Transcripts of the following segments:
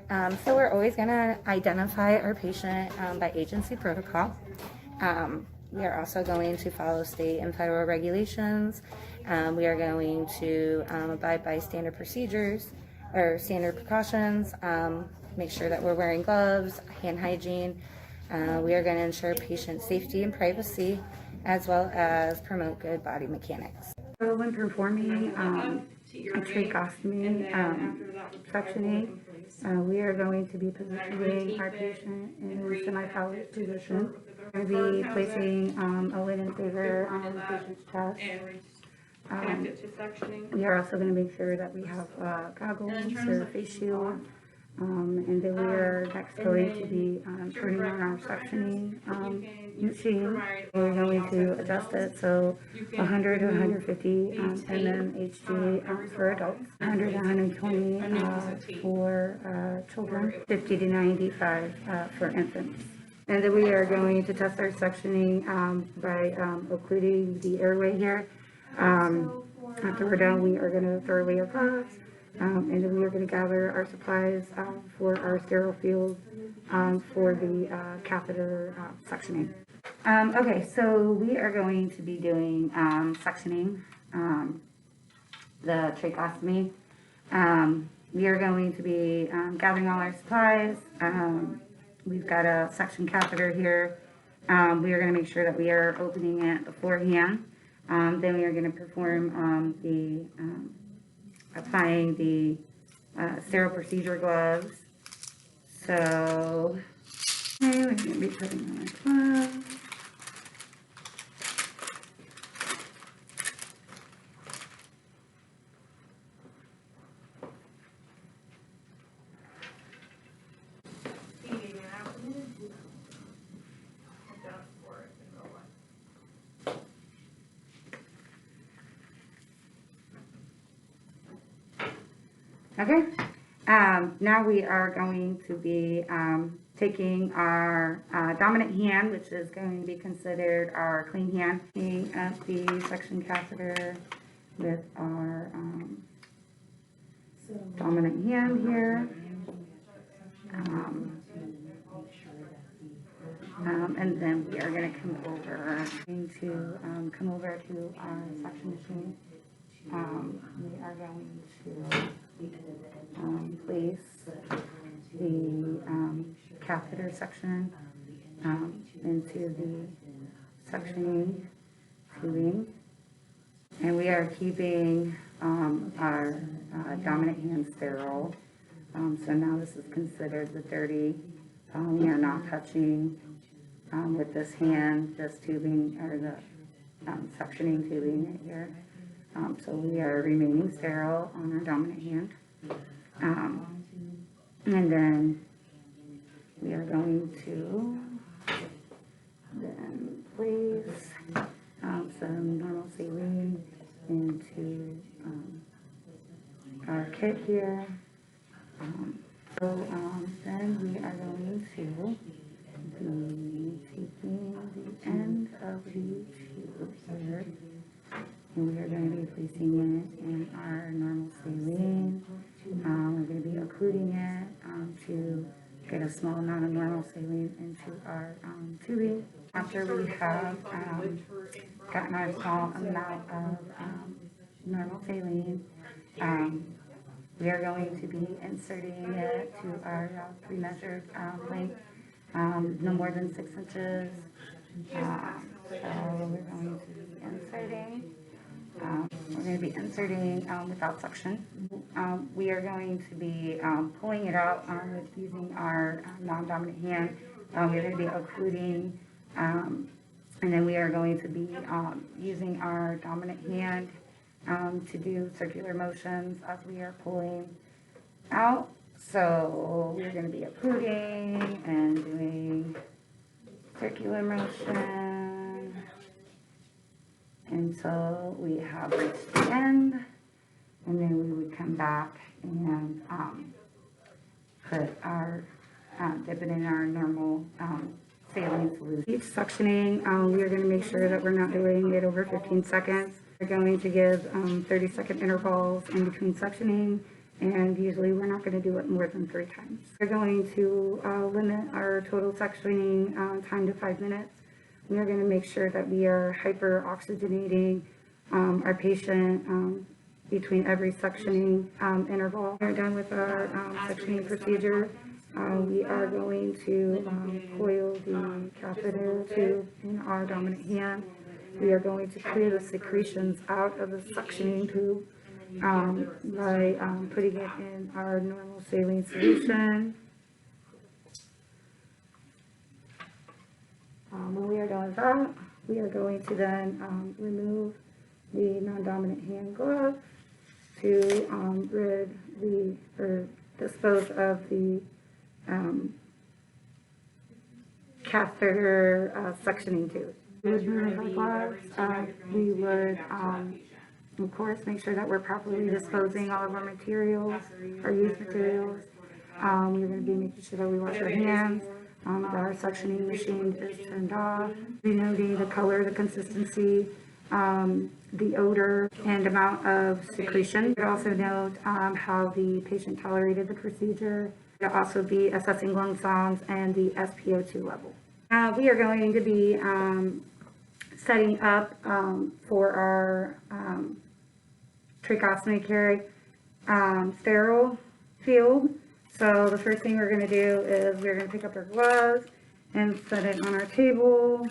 So we're always going to identify our patient by agency protocol. We are also going to follow state and federal regulations. We are going to abide by standard procedures or standard precautions, make sure that we're wearing gloves, hand hygiene. We are going to ensure patient safety and privacy, as well as promote good body mechanics. So when performing a tracheostomy suctioning, we are going to be positioning our patient in semi-pelvic position. We're going to be placing a linen favor on the patient's chest. We are also going to make sure that we have goggles or face shield. And then we are next going to be turning on our suctioning machine. We're going to adjust it so 100 to 150 mmHg for adults, 100 to 120 for children, 50 to 95 for infants. And then we are going to test our suctioning by occluding the airway here. After we're done, we are going to throw away our gloves. And then we are going to gather our supplies for our sterile field for the catheter suctioning. Okay, so we are going to be doing suctioning, the tracheostomy. We are going to be gathering all our supplies. We've got a suction catheter here. We are going to make sure that we are opening it beforehand. Then we are going to perform applying the sterile procedure gloves. So, okay, we're going to be putting on our gloves. Okay, now we are going to be taking our dominant hand, which is going to be considered our clean hand, at the suction catheter with our dominant hand here. And then we are going to come over to our suction machine. We are going to place the catheter section into the suctioning tubing, and we are keeping our dominant hand sterile. So now this is considered the dirty. We are not touching with this hand, this tubing, or the suctioning tubing right here. So we are remaining sterile on our dominant hand. And then we are going to then place some normal saline into our kit here. Then we are going to be taking the end of the tube here, and we are going to be placing it in our normal saline. We're going to be occluding it to get a small amount of normal saline into our tubing. After we have gotten our small amount of normal saline, we are going to be inserting it to our pre-measured length, no more than 6 inches. So we're going to be inserting. We're going to be inserting without suction. We are going to be pulling it out using our non-dominant hand. We're going to be occluding, and then we are going to be using our dominant hand to do circular motions as we are pulling out. So we're going to be occluding and doing circular motion until we have reached the end, and then we would come back and put our dip it in our normal saline solution. Each suctioning, we are going to make sure that we're not doing it over 15 seconds. We're going to give 30-second intervals in between suctioning, and usually we're not going to do it more than 3 times. We're going to limit our total suctioning time to 5 minutes. We are going to make sure that we are hyperoxygenating our patient between every suctioning interval. We're done with our suctioning procedure. We are going to coil the catheter tube in our dominant hand. We are going to clear the secretions out of the suctioning tube by putting it in our normal saline solution. When we are done with that, we are going to then remove the non-dominant hand glove to dispose of the catheter suctioning tube. We would remove our gloves. We would, of course, make sure that we're properly disposing all of our materials, our used materials. We're going to be making sure that we wash our hands, that our suctioning machine is turned off, denoting the color, the consistency, the odor, and amount of secretion. We'd also note how the patient tolerated the procedure. We'll also be assessing lung sounds and the SpO2 level. We are going to be setting up for our tracheostomy sterile field. So the first thing we're going to do is we're going to pick up our gloves and set it on our table.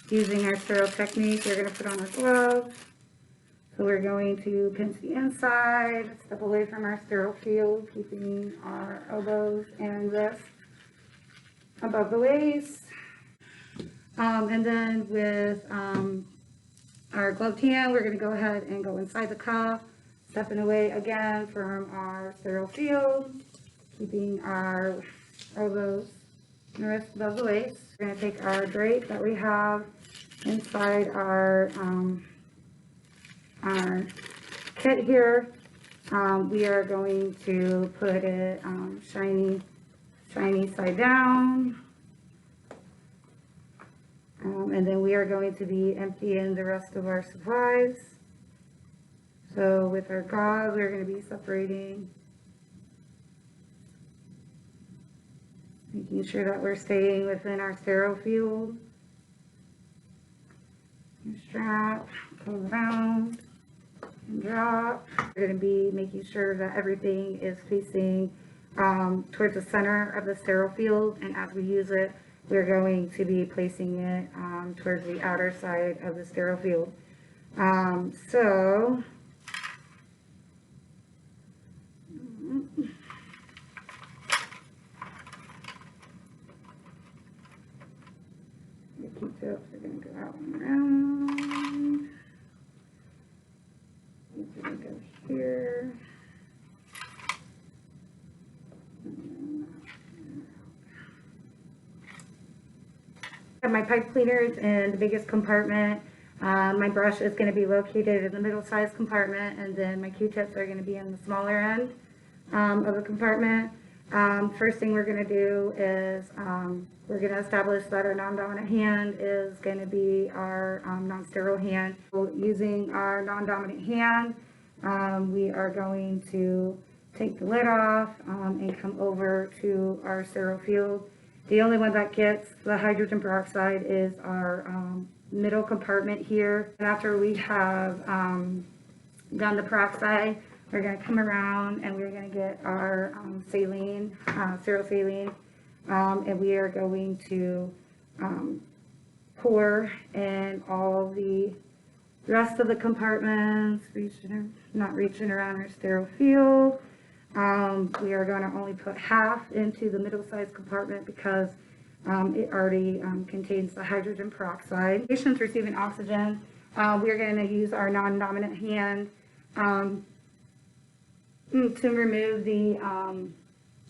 Using our sterile technique, we're going to put on our gloves. So we're going to pinch the inside, step away from our sterile field, keeping our elbows and wrists above the waist. And then with our gloved hand, we're going to go ahead and go inside the cuff, stepping away again from our sterile field, keeping our elbows and wrists above the waist. We're going to take our drape that we have inside our kit here. We are going to put it shiny side down. And then we are going to be emptying the rest of our supplies. So with our gauze, we're going to be separating, making sure that we're staying within our sterile field. Your strap, go around and drop. We're going to be making sure that everything is facing towards the center of the sterile field, and as we use it, we're going to be placing it towards the outer side of the sterile field. So the Q-tips are going to go out and around. These are going to go here. I have my pipe cleaners in the biggest compartment. My brush is going to be located in the middle-sized compartment, and then my Q-tips are going to be in the smaller end of the compartment. First thing we're going to do is we're going to establish that our non-dominant hand is going to be our non-sterile hand. So using our non-dominant hand, we are going to take the lid off and come over to our sterile field. The only one that gets the hydrogen peroxide is our middle compartment here. And after we have done the peroxide, we're going to come around and we're going to get our saline, sterile saline, and we are going to pour in all the rest of the compartments, not reaching around our sterile field. We are going to only put half into the middle-sized compartment because it already contains the hydrogen peroxide. Patients receiving oxygen, we are going to use our non-dominant hand to remove the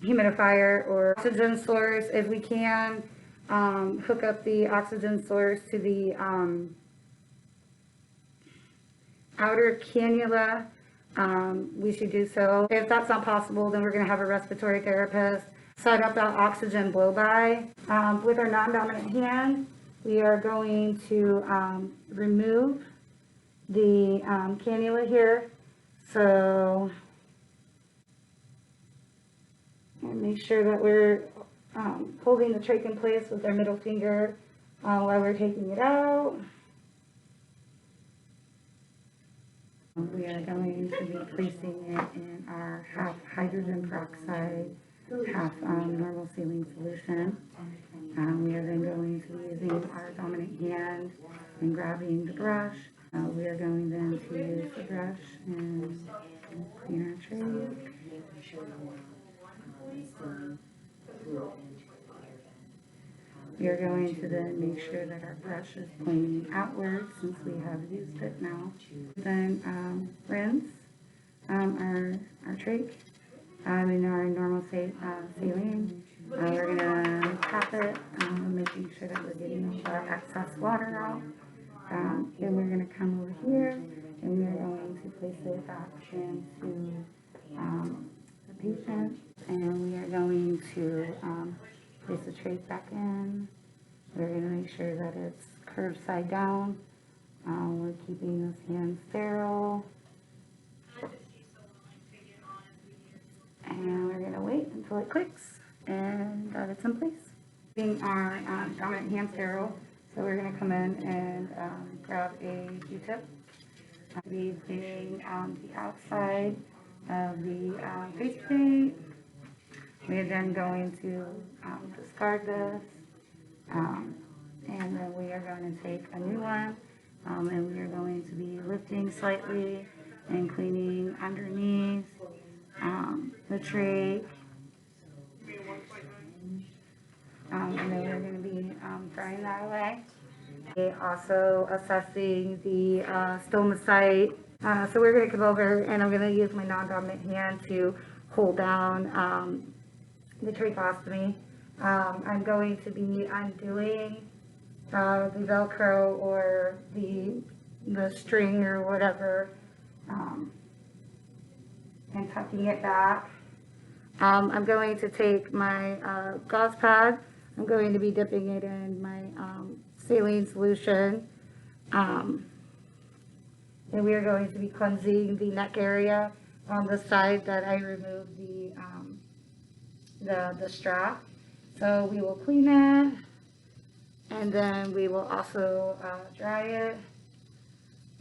humidifier or oxygen source. If we can, hook up the oxygen source to the outer cannula. We should do so. If that's not possible, then we're going to have a respiratory therapist set up that oxygen blow-by. With our non-dominant hand, we are going to remove the cannula here. So And make sure that we're holding the trach in place with our middle finger while we're taking it out. We are going to be placing it in our half hydrogen peroxide, half normal saline solution. We are then going to be using our dominant hand and grabbing the brush. We are going then to use the brush and clean our tray. We are going to then make sure that our brush is pointing outward since we have used it now. Then rinse our trach in our normal saline. We're going to tap it, making sure that we're getting all our excess water out. Then we're going to come over here and we're going to place it back into the patient. And we are going to place the trach back in. We're going to make sure that it's curved side down. We're keeping this hand sterile. And we're going to wait until it clicks and that it's in place. Using our dominant hand sterile, so we're going to come in and grab a Q-tip. Using the outside of the face paint. We are then going to discard this, and then we are going to take a new one, and we are going to be lifting slightly and cleaning underneath the trach. And then we're going to be throwing that away. Also assessing the stomacite. So we're going to come over and I'm going to use my non-dominant hand to hold down the tracheostomy. I'm going to be undoing the Velcro or the string or whatever and tucking it back. I'm going to take my gauze pad. I'm going to be dipping it in my saline solution. And we are going to be cleansing the neck area on the side that I removed the strap. So we will clean it, and then we will also dry it.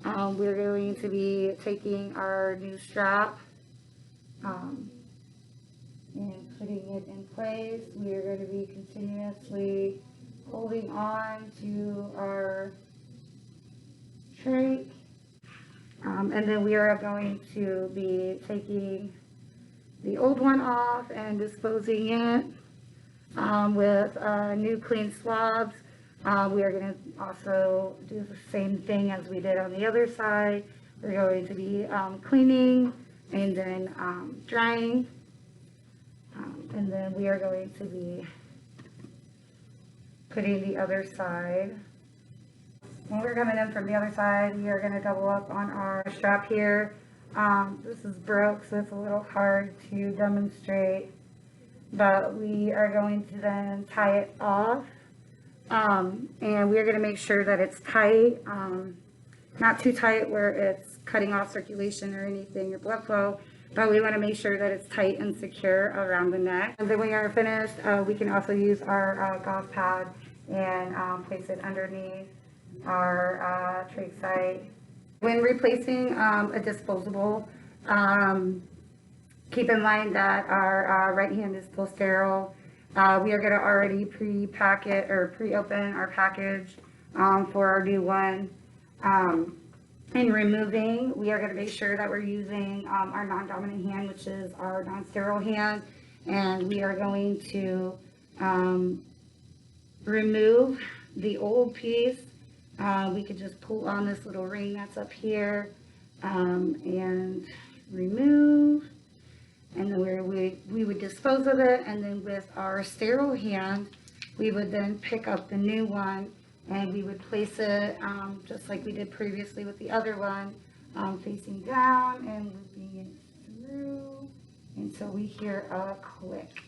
We're going to be taking our new strap and putting it in place. We are going to be continuously holding on to our trach. And then we are going to be taking the old one off and disposing it with new clean swabs. We are going to also do the same thing as we did on the other side. We're going to be cleaning and then drying. And then we are going to be putting the other side. When we're coming in from the other side, we are going to double up on our strap here. This is broke, so it's a little hard to demonstrate, but we are going to then tie it off, and we are going to make sure that it's tight, not too tight where it's cutting off circulation or anything or blood flow, but we want to make sure that it's tight and secure around the neck. And then when we are finished, we can also use our gauze pad and place it underneath our trach site. When replacing a disposable, keep in mind that our right hand is still sterile. We are going to already pre-pack it or pre-open our package for our new one. In removing, we are going to make sure that we're using our non-dominant hand, which is our non-sterile hand, and we are going to remove the old piece. We could just pull on this little ring that's up here and remove, and then we would dispose of it, and then with our sterile hand we would then pick up the new one and we would place it just like we did previously with the other one, facing down and looping it through until we hear a click.